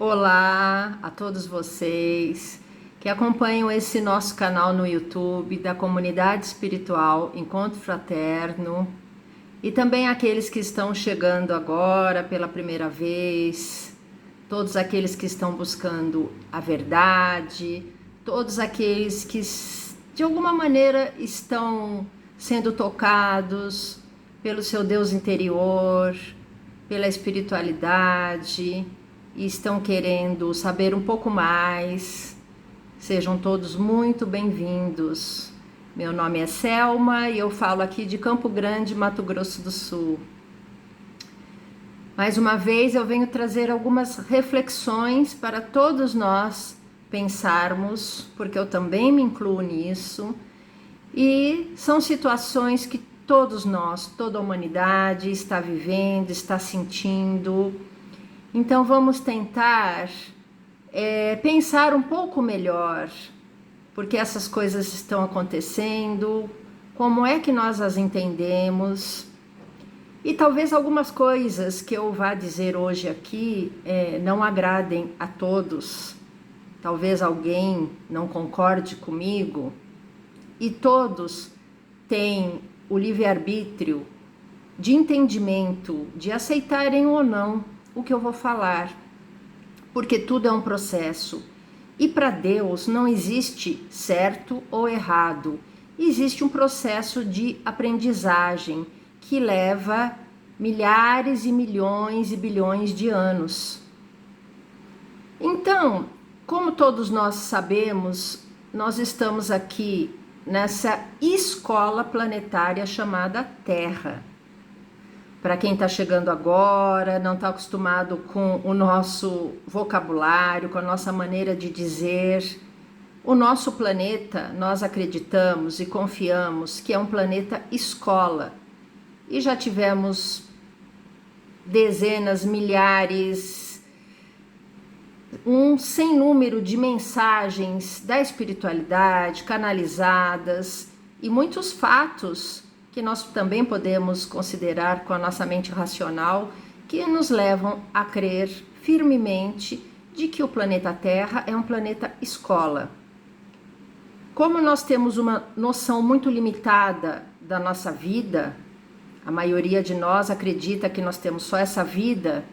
Olá a todos vocês que acompanham esse nosso canal no YouTube da Comunidade Espiritual Encontro Fraterno e também aqueles que estão chegando agora pela primeira vez, todos aqueles que estão buscando a verdade, todos aqueles que de alguma maneira estão sendo tocados pelo seu Deus interior, pela espiritualidade e estão querendo saber um pouco mais. Sejam todos muito bem-vindos. Meu nome é Selma e eu falo aqui de Campo Grande, Mato Grosso do Sul. Mais uma vez eu venho trazer algumas reflexões para todos nós pensarmos, porque eu também me incluo nisso, e são situações que todos nós, toda a humanidade está vivendo, está sentindo. Então vamos tentar pensar um pouco melhor, porque essas coisas estão acontecendo, como é que nós as entendemos, e talvez algumas coisas que eu vá dizer hoje aqui não agradem a todos, talvez alguém não concorde comigo, e todos têm o livre-arbítrio de entendimento, de aceitarem ou não o que eu vou falar, porque tudo é um processo. E para Deus não existe certo ou errado, existe um processo de aprendizagem que leva milhares e milhões e bilhões de anos. Então, como todos nós sabemos, nós estamos aqui nessa escola planetária chamada Terra. Para quem está chegando agora, não está acostumado com o nosso vocabulário, com a nossa maneira de dizer, o nosso planeta, nós acreditamos e confiamos que é um planeta escola. E já tivemos dezenas, milhares, um sem número de mensagens da espiritualidade canalizadas e muitos fatos que nós também podemos considerar com a nossa mente racional, que nos levam a crer firmemente de que o planeta Terra é um planeta escola. Como nós temos uma noção muito limitada da nossa vida, a maioria de nós acredita que nós temos só essa vida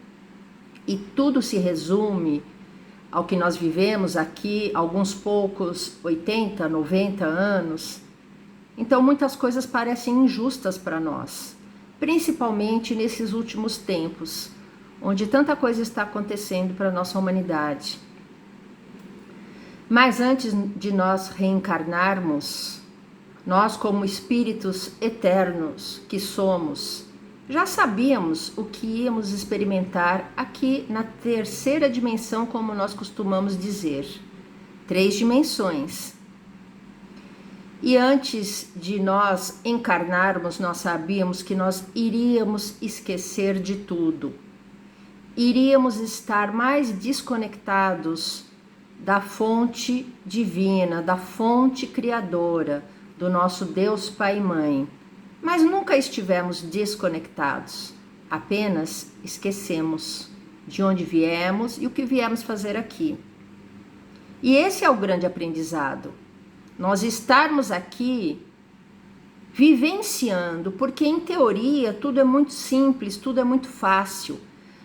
e tudo se resume ao que nós vivemos aqui, alguns poucos 80, 90 anos. Então muitas coisas parecem injustas para nós, principalmente nesses últimos tempos, onde tanta coisa está acontecendo para a nossa humanidade. Mas antes de nós reencarnarmos, nós como espíritos eternos que somos, já sabíamos o que íamos experimentar aqui na terceira dimensão, como nós costumamos dizer, 3 dimensões. E antes de nós encarnarmos, nós sabíamos que nós iríamos esquecer de tudo. Iríamos estar mais desconectados da fonte divina, da fonte criadora, do nosso Deus Pai e Mãe. Mas nunca estivemos desconectados, apenas esquecemos de onde viemos e o que viemos fazer aqui. E esse é o grande aprendizado. Nós estarmos aqui vivenciando, porque em teoria tudo é muito simples, tudo é muito fácil,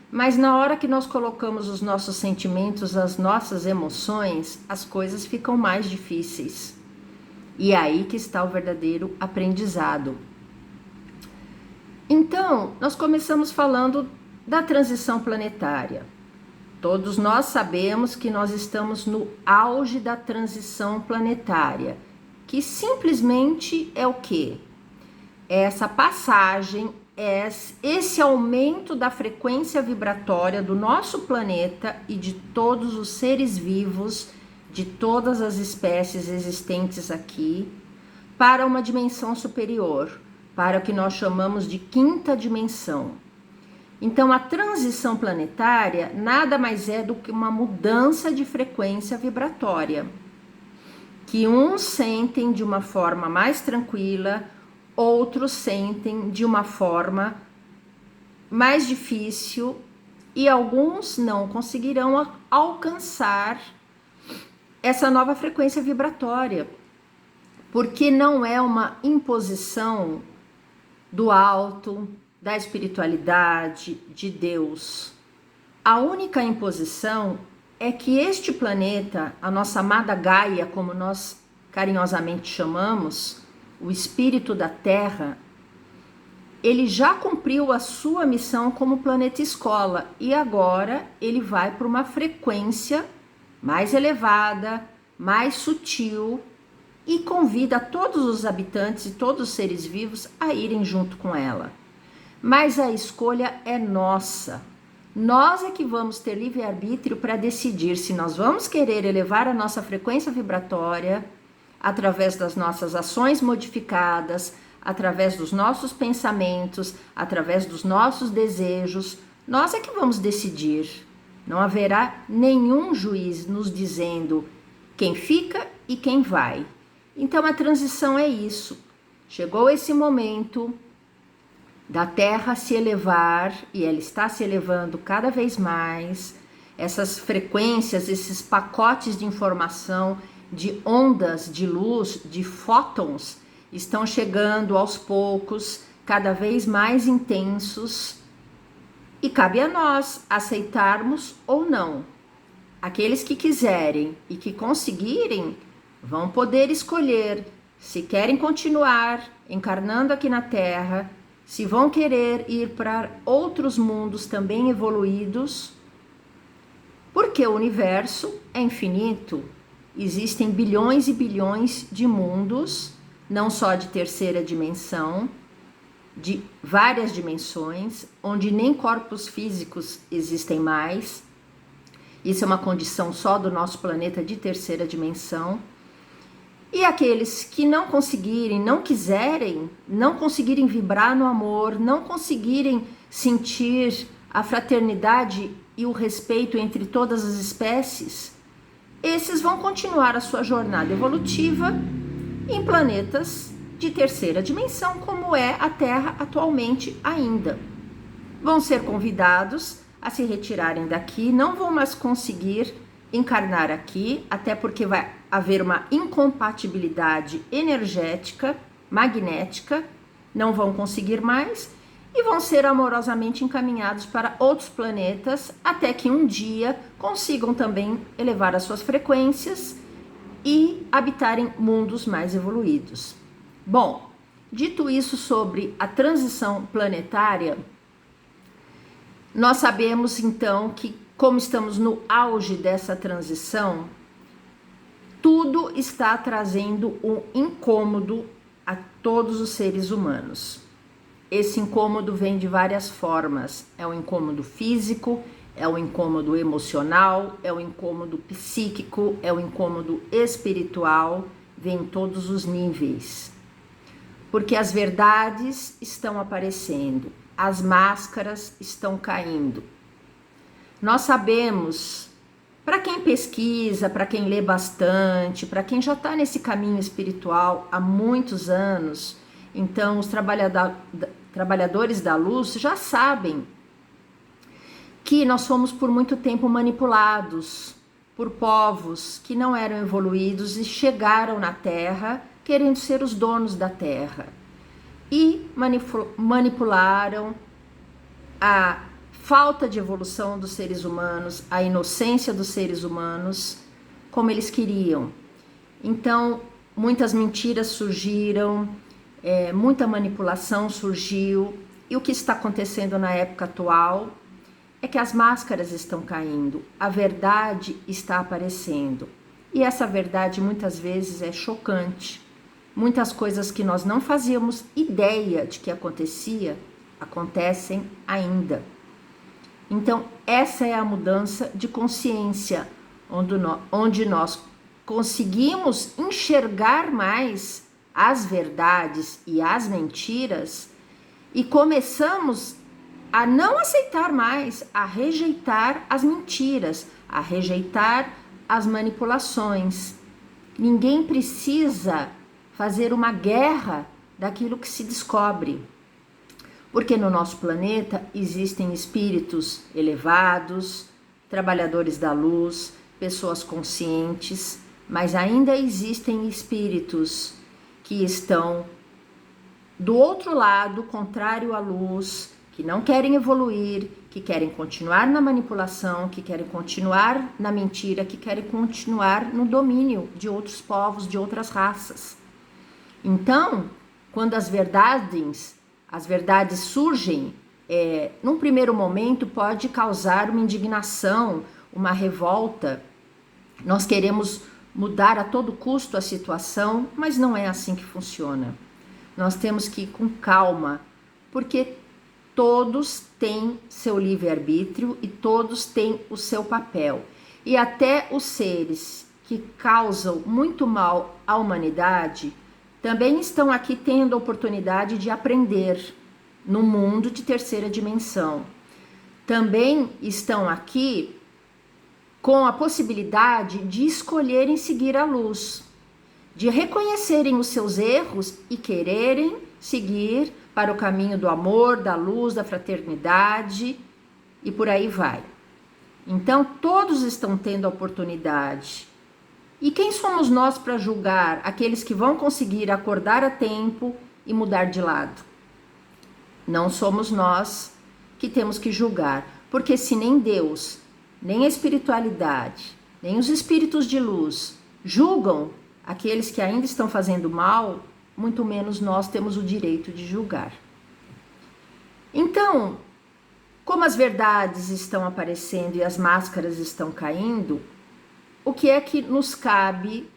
mas na hora que nós colocamos os nossos sentimentos, as nossas emoções, as coisas ficam mais difíceis. E é aí que está o verdadeiro aprendizado. Então, nós começamos falando da transição planetária. Todos nós sabemos que nós estamos no auge da transição planetária, que simplesmente é o quê? É essa passagem, esse aumento da frequência vibratória do nosso planeta e de todos os seres vivos, de todas as espécies existentes aqui, para uma dimensão superior, para o que nós chamamos de 5ª dimensão. Então, a transição planetária nada mais é do que uma mudança de frequência vibratória, que uns sentem de uma forma mais tranquila, outros sentem de uma forma mais difícil e alguns não conseguirão alcançar essa nova frequência vibratória, porque não é uma imposição do alto, da espiritualidade, de Deus. A única imposição é que este planeta, a nossa amada Gaia, como nós carinhosamente chamamos, o espírito da Terra, ele já cumpriu a sua missão como planeta escola e agora ele vai para uma frequência mais elevada, mais sutil e convida todos os habitantes e todos os seres vivos a irem junto com ela. Mas a escolha é nossa. Nós é que vamos ter livre-arbítrio para decidir se nós vamos querer elevar a nossa frequência vibratória através das nossas ações modificadas, através dos nossos pensamentos, através dos nossos desejos. Nós é que vamos decidir. Não haverá nenhum juiz nos dizendo quem fica e quem vai. Então a transição é isso. Chegou esse momento da Terra se elevar, e ela está se elevando cada vez mais. Essas frequências, esses pacotes de informação, de ondas de luz, de fótons, estão chegando aos poucos, cada vez mais intensos, e cabe a nós aceitarmos ou não. Aqueles que quiserem e que conseguirem vão poder escolher se querem continuar encarnando aqui na Terra, se vão querer ir para outros mundos também evoluídos, porque o universo é infinito. Existem bilhões e bilhões de mundos, não só de terceira dimensão, de várias dimensões, onde nem corpos físicos existem mais. Isso é uma condição só do nosso planeta de terceira dimensão. E aqueles que não conseguirem, não quiserem, não conseguirem vibrar no amor, não conseguirem sentir a fraternidade e o respeito entre todas as espécies, esses vão continuar a sua jornada evolutiva em planetas de terceira dimensão, como é a Terra atualmente ainda. Vão ser convidados a se retirarem daqui, não vão mais conseguir encarnar aqui, até porque vai haver uma incompatibilidade energética, magnética, não vão conseguir mais e vão ser amorosamente encaminhados para outros planetas, até que um dia consigam também elevar as suas frequências e habitarem mundos mais evoluídos. Bom, dito isso sobre a transição planetária, nós sabemos então que, como estamos no auge dessa transição, tudo está trazendo um incômodo a todos os seres humanos. Esse incômodo vem de várias formas. É um incômodo físico, é um incômodo emocional, é um incômodo psíquico, é um incômodo espiritual, vem em todos os níveis. Porque as verdades estão aparecendo, as máscaras estão caindo. Nós sabemos, para quem pesquisa, para quem lê bastante, para quem já está nesse caminho espiritual há muitos anos, então os trabalhadores da luz já sabem que nós fomos por muito tempo manipulados por povos que não eram evoluídos e chegaram na Terra querendo ser os donos da Terra e manipularam a falta de evolução dos seres humanos, a inocência dos seres humanos, como eles queriam. Então, muitas mentiras surgiram, muita manipulação surgiu, e o que está acontecendo na época atual é que as máscaras estão caindo, a verdade está aparecendo. E essa verdade muitas vezes é chocante. Muitas coisas que nós não fazíamos ideia de que acontecia, acontecem ainda. Então, essa é a mudança de consciência, onde nós conseguimos enxergar mais as verdades e as mentiras e começamos a não aceitar mais, a rejeitar as mentiras, a rejeitar as manipulações. Ninguém precisa fazer uma guerra daquilo que se descobre. Porque no nosso planeta existem espíritos elevados, trabalhadores da luz, pessoas conscientes, mas ainda existem espíritos que estão do outro lado, contrário à luz, que não querem evoluir, que querem continuar na manipulação, que querem continuar na mentira, que querem continuar no domínio de outros povos, de outras raças. Então, quando as verdades surgem, num primeiro momento pode causar uma indignação, uma revolta. Nós queremos mudar a todo custo a situação, mas não é assim que funciona. Nós temos que ir com calma, porque todos têm seu livre-arbítrio e todos têm o seu papel. E até os seres que causam muito mal à humanidade também estão aqui tendo a oportunidade de aprender no mundo de terceira dimensão. Também estão aqui com a possibilidade de escolherem seguir a luz, de reconhecerem os seus erros e quererem seguir para o caminho do amor, da luz, da fraternidade e por aí vai. Então, todos estão tendo a oportunidade. E quem somos nós para julgar aqueles que vão conseguir acordar a tempo e mudar de lado? Não somos nós que temos que julgar, porque se nem Deus, nem a espiritualidade, nem os espíritos de luz julgam aqueles que ainda estão fazendo mal, muito menos nós temos o direito de julgar. Então, como as verdades estão aparecendo e as máscaras estão caindo, o que é que nos cabe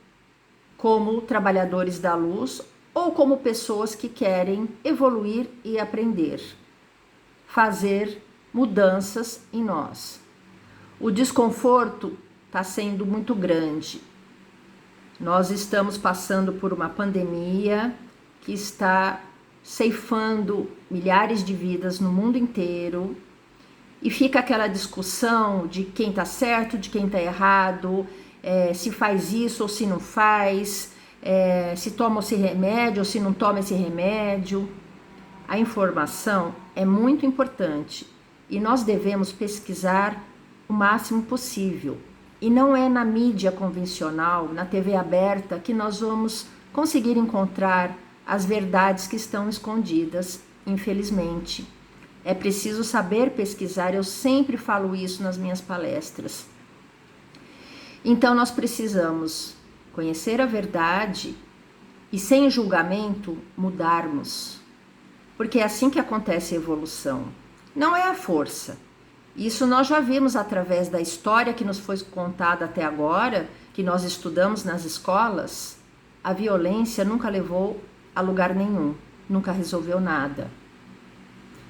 como trabalhadores da luz ou como pessoas que querem evoluir e aprender? Fazer mudanças em nós. O desconforto está sendo muito grande. Nós estamos passando por uma pandemia que está ceifando milhares de vidas no mundo inteiro. E fica aquela discussão de quem está certo, de quem está errado, se faz isso ou se não faz, se toma esse remédio ou se não toma esse remédio. A informação é muito importante e nós devemos pesquisar o máximo possível. E não é na mídia convencional, na TV aberta, que nós vamos conseguir encontrar as verdades que estão escondidas, infelizmente. É preciso saber pesquisar, eu sempre falo isso nas minhas palestras. Então nós precisamos conhecer a verdade e sem julgamento mudarmos. Porque é assim que acontece a evolução. Não é a força. Isso nós já vimos através da história que nos foi contada até agora, que nós estudamos nas escolas. A violência nunca levou a lugar nenhum, nunca resolveu nada.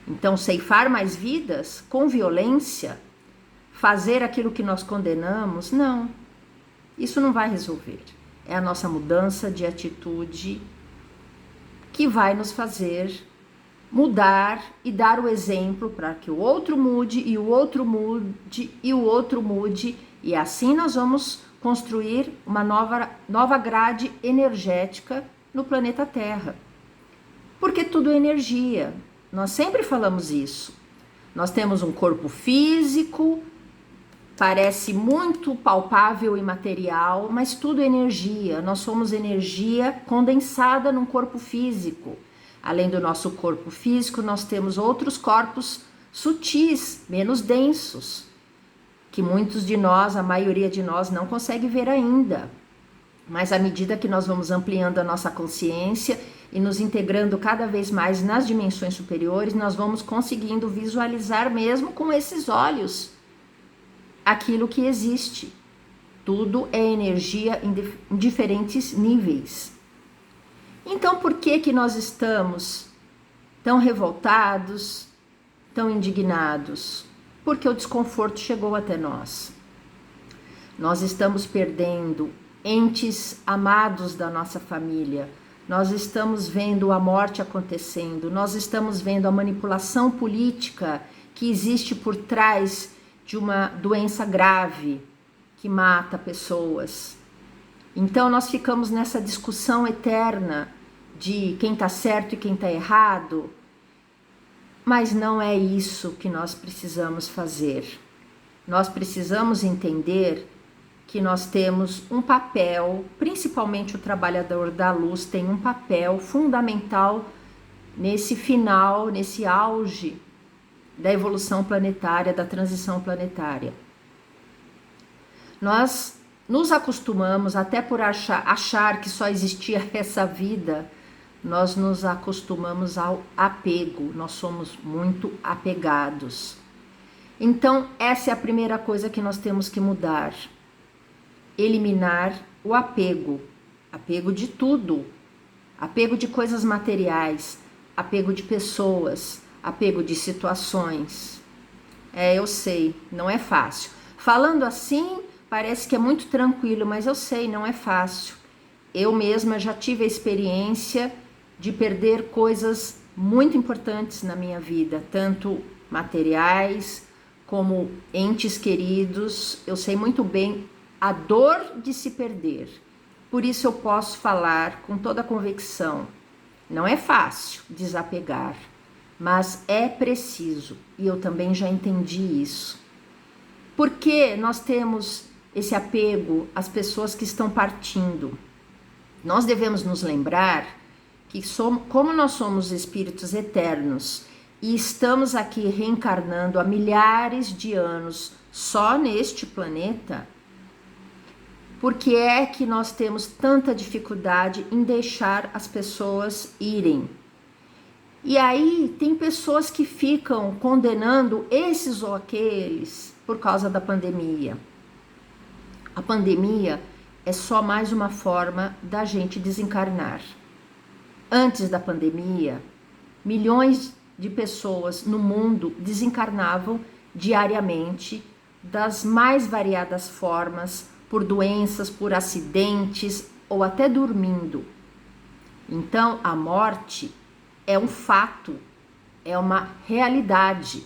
Então, ceifar mais vidas com violência, fazer aquilo que nós condenamos, não. Isso não vai resolver. É a nossa mudança de atitude que vai nos fazer mudar e dar o exemplo para que o outro mude e o outro mude e o outro mude. E assim nós vamos construir uma nova grade energética no planeta Terra. Porque tudo é energia. Nós sempre falamos isso. Nós temos um corpo físico, parece muito palpável e material, mas tudo é energia. Nós somos energia condensada num corpo físico. Além do nosso corpo físico, nós temos outros corpos sutis, menos densos, que muitos de nós, a maioria de nós, não consegue ver ainda. Mas à medida que nós vamos ampliando a nossa consciência e nos integrando cada vez mais nas dimensões superiores, nós vamos conseguindo visualizar mesmo com esses olhos aquilo que existe. Tudo é energia em diferentes níveis. Então, por que nós estamos tão revoltados, tão indignados? Porque o desconforto chegou até nós. Nós estamos perdendo entes amados da nossa família. Nós estamos vendo a morte acontecendo. Nós estamos vendo a manipulação política que existe por trás de uma doença grave que mata pessoas. Então nós ficamos nessa discussão eterna de quem está certo e quem está errado. Mas não é isso que nós precisamos fazer. Nós precisamos entender que nós temos um papel, principalmente o trabalhador da luz tem um papel fundamental nesse final, nesse auge da evolução planetária, da transição planetária. Nós nos acostumamos, até por achar que só existia essa vida, nós nos acostumamos ao apego, nós somos muito apegados. Então, essa é a primeira coisa que nós temos que mudar. Eliminar o apego. Apego de tudo. Apego de coisas materiais, apego de pessoas, apego de situações. Eu sei, não é fácil. Falando assim, parece que é muito tranquilo, mas eu sei, não é fácil. Eu mesma já tive a experiência de perder coisas muito importantes na minha vida, tanto materiais como entes queridos. Eu sei muito bem a dor de se perder. Por isso eu posso falar com toda a convicção. Não é fácil desapegar, mas é preciso. E eu também já entendi isso. Por que nós temos esse apego às pessoas que estão partindo? Nós devemos nos lembrar que como nós somos espíritos eternos e estamos aqui reencarnando há milhares de anos só neste planeta, por que é que nós temos tanta dificuldade em deixar as pessoas irem? E aí tem pessoas que ficam condenando esses ou aqueles por causa da pandemia. A pandemia é só mais uma forma da gente desencarnar. Antes da pandemia, milhões de pessoas no mundo desencarnavam diariamente das mais variadas formas, por doenças, por acidentes ou até dormindo. Então, a morte é um fato, é uma realidade.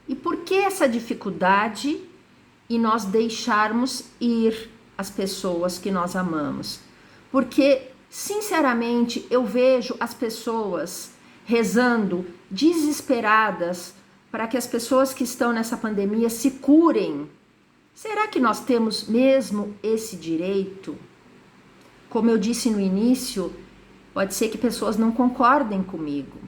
E por que essa dificuldade em nós deixarmos ir as pessoas que nós amamos? Porque, sinceramente, eu vejo as pessoas rezando desesperadas para que as pessoas que estão nessa pandemia se curem. Será que nós temos mesmo esse direito? Como eu disse no início, pode ser que pessoas não concordem comigo,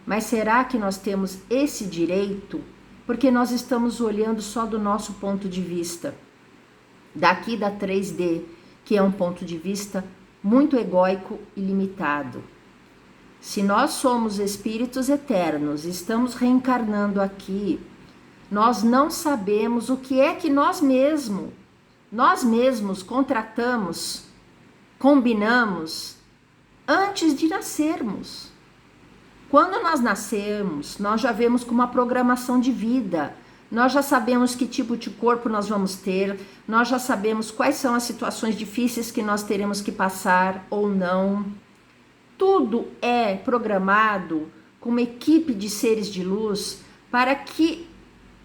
mas será que nós temos esse direito? Porque nós estamos olhando só do nosso ponto de vista, daqui da 3D, que é um ponto de vista muito egóico e limitado. Se nós somos espíritos eternos, estamos reencarnando aqui, nós não sabemos o que é que nós mesmos contratamos, combinamos antes de nascermos. Quando nós nascemos, nós já vemos com uma programação de vida, nós já sabemos que tipo de corpo nós vamos ter, nós já sabemos quais são as situações difíceis que nós teremos que passar ou não. Tudo é programado com uma equipe de seres de luz para que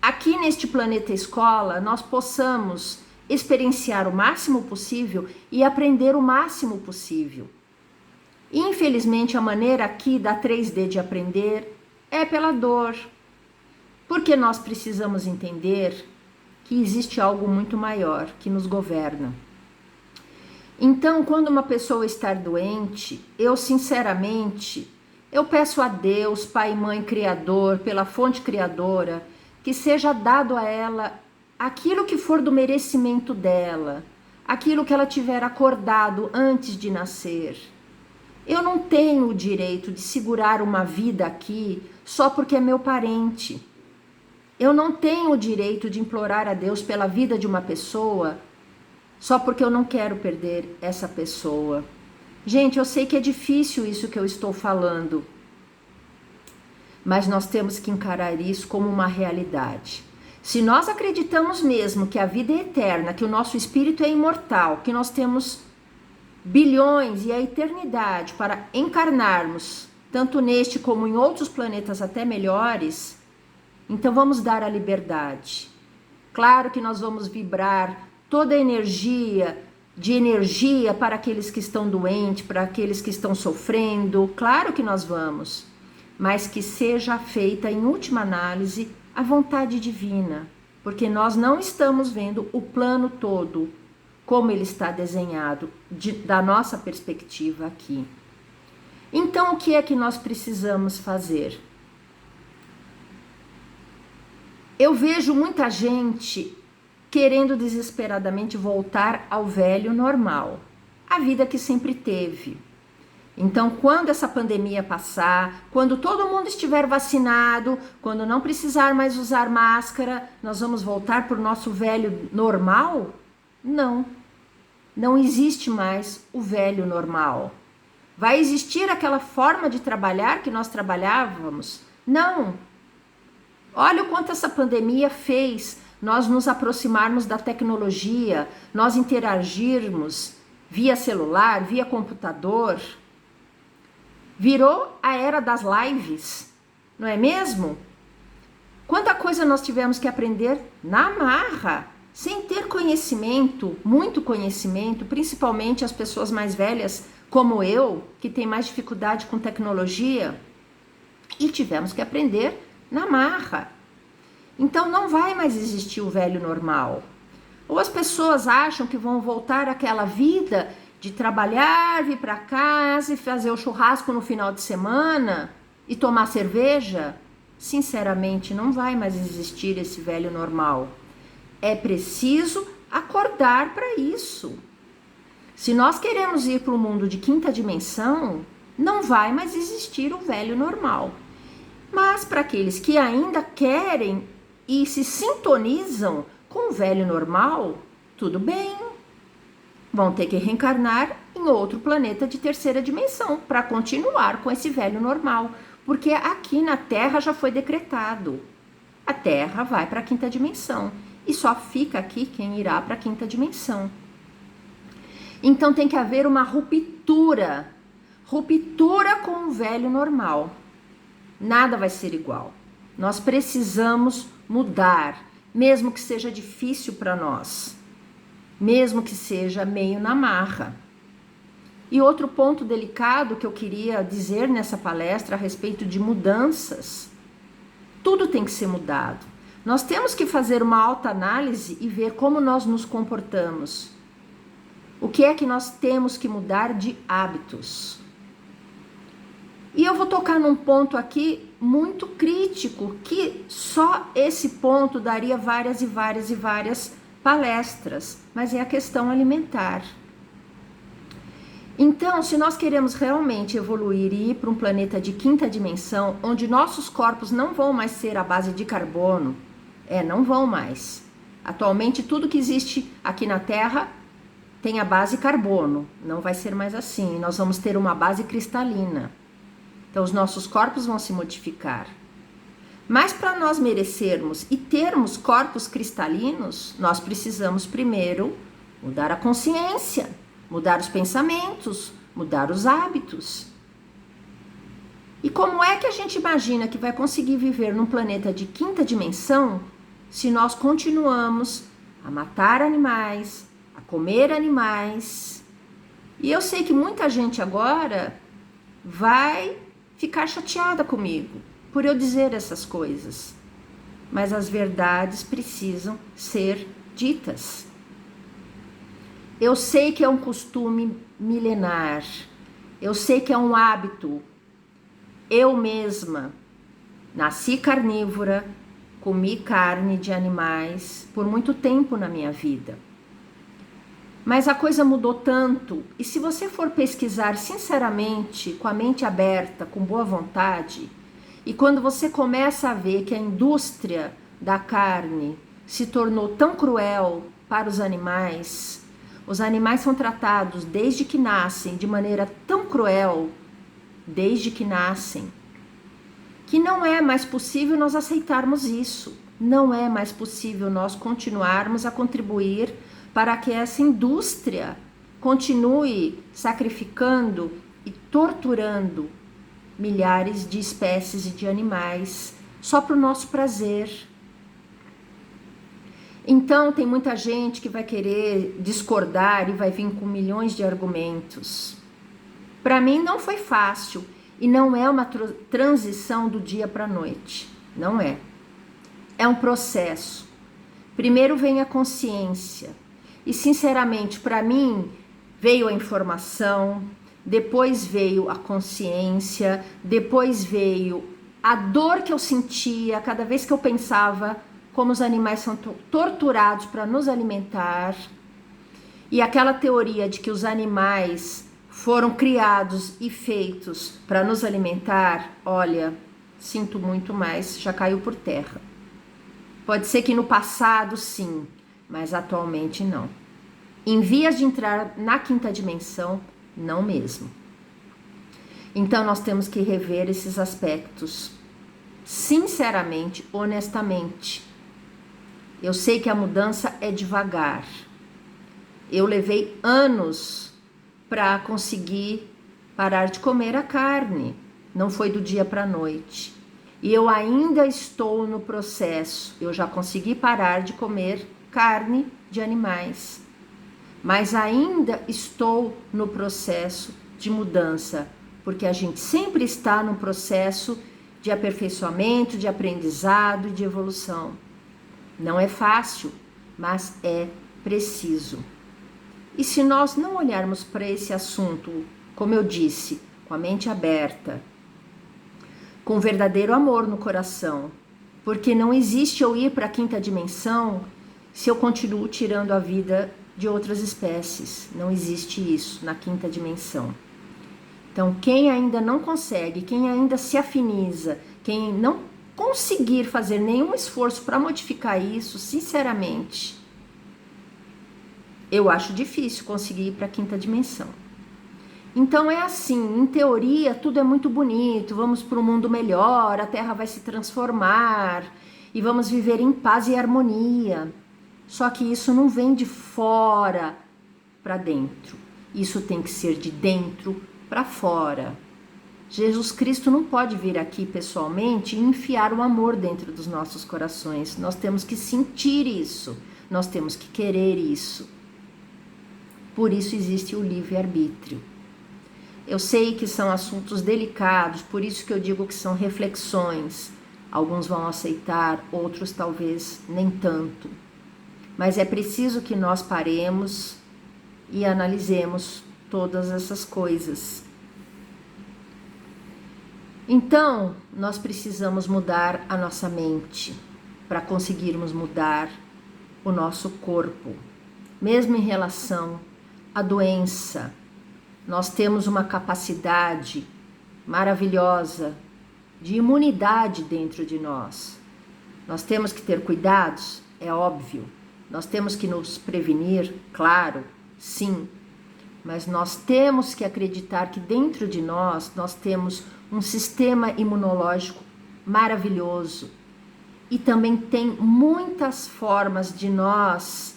aqui neste planeta escola nós possamos experienciar o máximo possível e aprender o máximo possível. Infelizmente, a maneira aqui da 3D de aprender é pela dor, porque nós precisamos entender que existe algo muito maior que nos governa. Então, quando uma pessoa está doente, eu sinceramente, eu peço a Deus, Pai, Mãe, Criador, pela fonte criadora, que seja dado a ela aquilo que for do merecimento dela, aquilo que ela tiver acordado antes de nascer. Eu não tenho o direito de segurar uma vida aqui só porque é meu parente. Eu não tenho o direito de implorar a Deus pela vida de uma pessoa só porque eu não quero perder essa pessoa. Gente, eu sei que é difícil isso que eu estou falando, mas nós temos que encarar isso como uma realidade. Se nós acreditamos mesmo que a vida é eterna, que o nosso espírito é imortal, que nós temos bilhões e a eternidade para encarnarmos, tanto neste como em outros planetas até melhores, então vamos dar a liberdade. Claro que nós vamos vibrar toda a energia para aqueles que estão doentes, para aqueles que estão sofrendo, claro que nós vamos. mas que seja feita, em última análise, a vontade divina, porque nós não estamos vendo o plano todo, como ele está desenhado, da nossa perspectiva aqui. Então, o que é que nós precisamos fazer? Eu vejo muita gente querendo desesperadamente voltar ao velho normal, a vida que sempre teve. Então, quando essa pandemia passar, quando todo mundo estiver vacinado, quando não precisar mais usar máscara, nós vamos voltar para o nosso velho normal? Não, não existe mais o velho normal. Vai existir aquela forma de trabalhar que nós trabalhávamos? Não. Olha o quanto essa pandemia fez nós nos aproximarmos da tecnologia, nós interagirmos via celular, via computador. Virou a era das lives, não é mesmo? Quanta coisa nós tivemos que aprender na marra, sem ter conhecimento, muito conhecimento, principalmente as pessoas mais velhas, como eu, que tem mais dificuldade com tecnologia, e tivemos que aprender na marra. Então não vai mais existir o velho normal. Ou as pessoas acham que vão voltar àquela vida de trabalhar, vir para casa e fazer o churrasco no final de semana e tomar cerveja? Sinceramente, não vai mais existir esse velho normal. É preciso acordar para isso. Se nós queremos ir para o mundo de quinta dimensão, não vai mais existir o velho normal. Mas para aqueles que ainda querem e se sintonizam com o velho normal, tudo bem. Vão ter que reencarnar em outro planeta de terceira dimensão para continuar com esse velho normal, porque aqui na Terra já foi decretado. A Terra vai para a quinta dimensão e só fica aqui quem irá para a quinta dimensão. Então tem que haver uma ruptura com o velho normal. Nada vai ser igual. Nós precisamos mudar, mesmo que seja difícil para nós, mesmo que seja meio na marra. E outro ponto delicado que eu queria dizer nessa palestra a respeito de mudanças. Tudo tem que ser mudado. Nós temos que fazer uma autoanálise e ver como nós nos comportamos. O que é que nós temos que mudar de hábitos? E eu vou tocar num ponto aqui muito crítico, que só esse ponto daria várias palestras, mas é a questão alimentar. Então, se nós queremos realmente evoluir e ir para um planeta de quinta dimensão, onde nossos corpos não vão mais ser à base de carbono, não vão mais. Atualmente, tudo que existe aqui na Terra tem a base carbono, não vai ser mais assim, nós vamos ter uma base cristalina. Então, os nossos corpos vão se modificar. Mas para nós merecermos e termos corpos cristalinos, nós precisamos primeiro mudar a consciência, mudar os pensamentos, mudar os hábitos. E como é que a gente imagina que vai conseguir viver num planeta de quinta dimensão se nós continuamos a matar animais, a comer animais? E eu sei que muita gente agora vai ficar chateada comigo por eu dizer essas coisas, mas as verdades precisam ser ditas. Eu sei que é um costume milenar, eu sei que é um hábito. Eu mesma nasci carnívora, comi carne de animais por muito tempo na minha vida. Mas a coisa mudou tanto, e se você for pesquisar sinceramente, com a mente aberta, com boa vontade, e quando você começa a ver que a indústria da carne se tornou tão cruel para os animais são tratados desde que nascem de maneira tão cruel, desde que nascem, que não é mais possível nós aceitarmos isso, não é mais possível nós continuarmos a contribuir para que essa indústria continue sacrificando e torturando milhares de espécies de animais só para o nosso prazer. Então tem muita gente que vai querer discordar e vai vir com milhões de argumentos. Para mim não foi fácil. E não é uma transição do dia para a noite, não é. É um processo. Primeiro vem a consciência. E sinceramente, para mim, veio a informação, depois veio a consciência, depois veio a dor que eu sentia cada vez que eu pensava como os animais são torturados para nos alimentar. E aquela teoria de que os animais foram criados e feitos para nos alimentar, olha, sinto muito, mais, já caiu por terra. Pode ser que no passado sim, mas atualmente não. Em vias de entrar na quinta dimensão, não mesmo. Então nós temos que rever esses aspectos, sinceramente, honestamente. Eu sei que a mudança é devagar. Eu levei anos para conseguir parar de comer a carne. Não foi do dia para a noite. E eu ainda estou no processo. Eu já consegui parar de comer carne de animais. Mas ainda estou no processo de mudança. Porque a gente sempre está no processo de aperfeiçoamento, de aprendizado e de evolução. Não é fácil, mas é preciso. E se nós não olharmos para esse assunto, como eu disse, com a mente aberta, com verdadeiro amor no coração, porque não existe eu ir para a quinta dimensão se eu continuo tirando a vida de outras espécies. Não existe isso na quinta dimensão. Então, quem ainda não consegue, quem ainda se afiniza, quem não conseguir fazer nenhum esforço para modificar isso, sinceramente, eu acho difícil conseguir ir para a quinta dimensão. Então é assim, em teoria tudo é muito bonito, vamos para um mundo melhor, a Terra vai se transformar e vamos viver em paz e harmonia. Só que isso não vem de fora para dentro, isso tem que ser de dentro para fora. Jesus Cristo não pode vir aqui pessoalmente e enfiar o amor dentro dos nossos corações. Nós temos que sentir isso, nós temos que querer isso. Por isso existe o livre-arbítrio. Eu sei que são assuntos delicados, por isso que eu digo que são reflexões. Alguns vão aceitar, outros talvez nem tanto. Mas é preciso que nós paremos e analisemos todas essas coisas. Então, nós precisamos mudar a nossa mente para conseguirmos mudar o nosso corpo. Mesmo em relação à doença, nós temos uma capacidade maravilhosa de imunidade dentro de nós. Nós temos que ter cuidados, é óbvio. Nós temos que nos prevenir, claro, sim. Mas nós temos que acreditar que dentro de nós temos um sistema imunológico maravilhoso. E também tem muitas formas de nós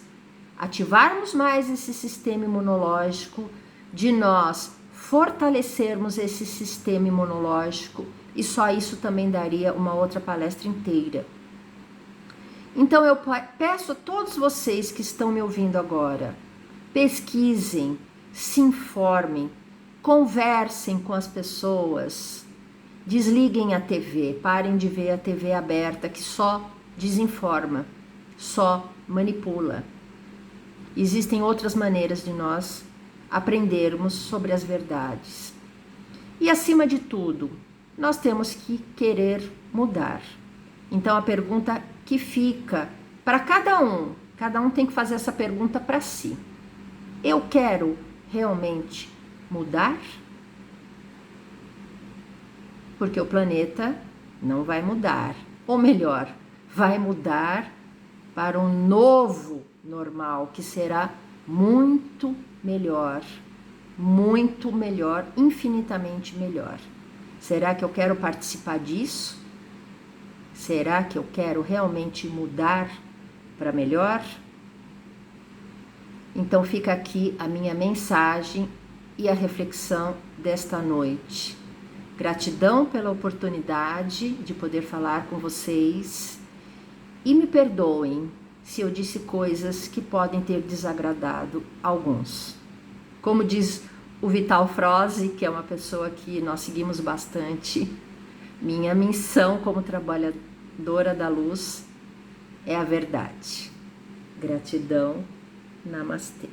ativarmos mais esse sistema imunológico, de nós fortalecermos esse sistema imunológico, e só isso também daria uma outra palestra inteira. Então eu peço a todos vocês que estão me ouvindo agora, pesquisem, se informem, conversem com as pessoas, desliguem a TV, parem de ver a TV aberta que só desinforma, só manipula. Existem outras maneiras de nós aprendermos sobre as verdades. E acima de tudo, nós temos que querer mudar. Então a pergunta que fica para cada um tem que fazer essa pergunta para si. Eu quero realmente mudar? Porque o planeta não vai mudar. Ou melhor, vai mudar para um novo normal, que será muito melhor, infinitamente melhor. Será que eu quero participar disso? Será que eu quero realmente mudar para melhor? Então fica aqui a minha mensagem e a reflexão desta noite. Gratidão pela oportunidade de poder falar com vocês e me perdoem se eu disse coisas que podem ter desagradado alguns. Como diz o Vital Froze, que é uma pessoa que nós seguimos bastante. Minha missão como trabalhadora da luz é a verdade. Gratidão. Namastê.